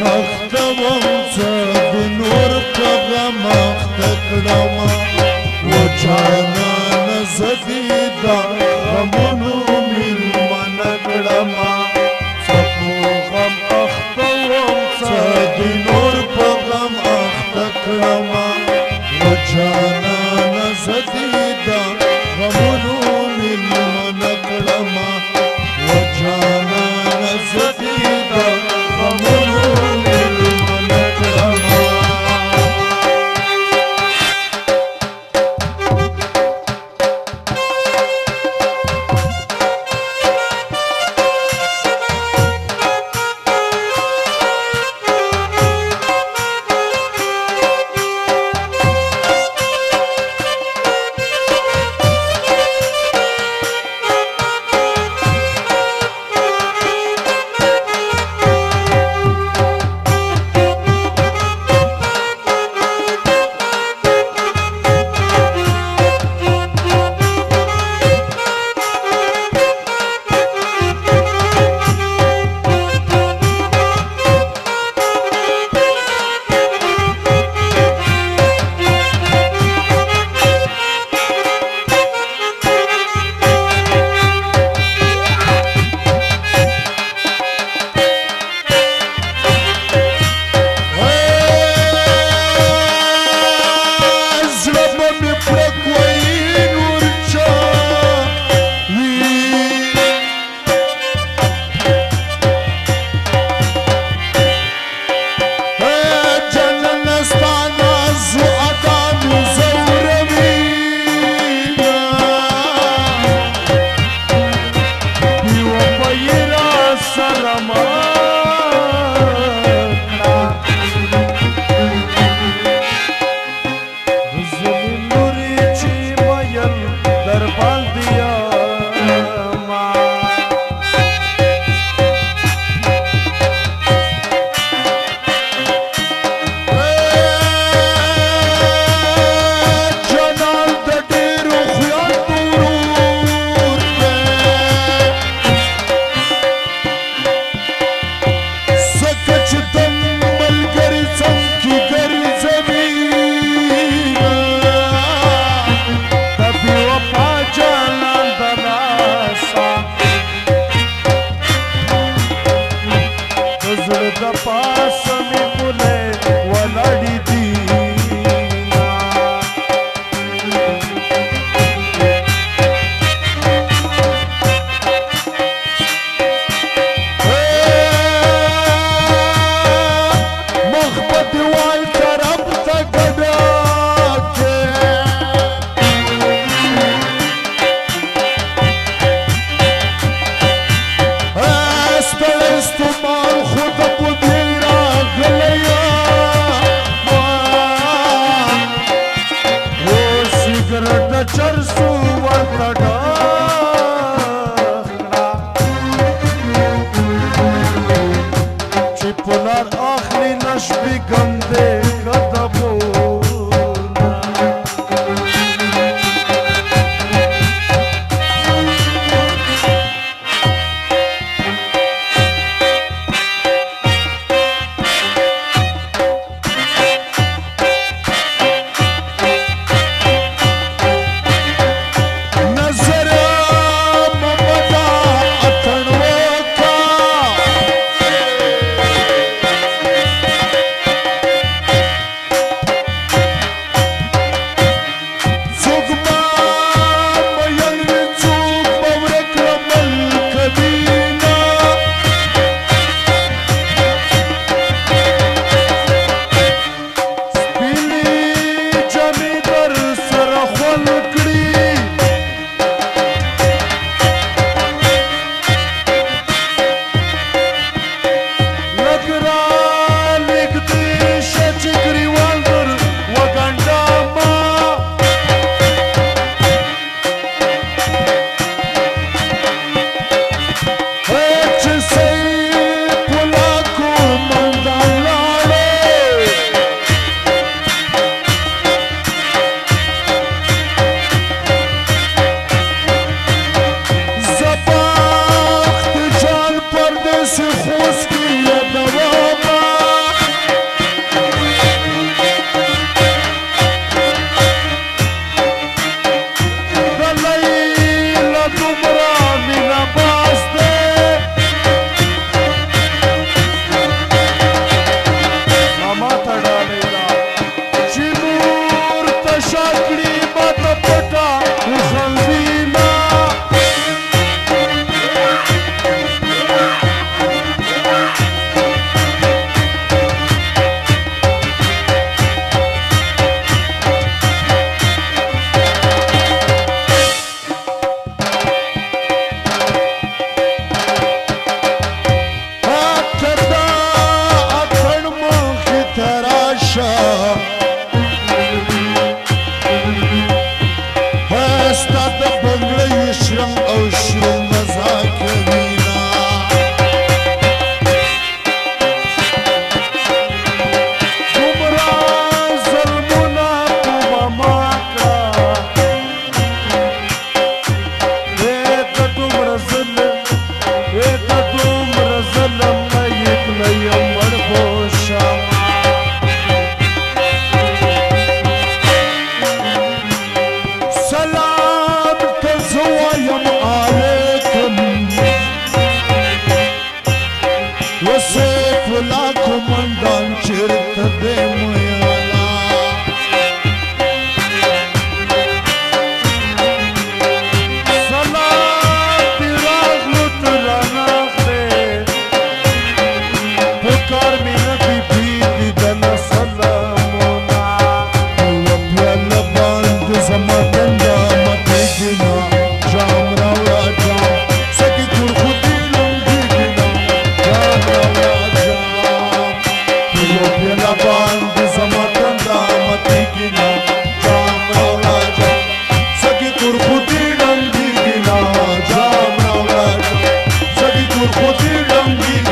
مختوم څه د نور په غم اخته کړمه و جانانه زه دې د غمونو مېلمنه کړمه څه په غم اخته وم څه د نور په غم اخته کړمه و جانانه زه دې د غمونو مېلمنه کړمه و جانانه زه دې د غمونو مېلمنه کړمه خوش کی یادوما وسیف الله کومندان چیرته دی میالا سلام دی راغلو ترانه اخلی پکار می نبی بیدی دنا سلامونا یوه پیاله باندې زما دنده متېږي نه جام راوړه جام سږي کور خو دې لمبېږي نه جام راوړه جام یوه پیاله باندې زما دنده متېږي نه جام راوړه جام سږي کور خو دې لمبېږي نه جام راوړه جام سږي کور خو دې لمبېږي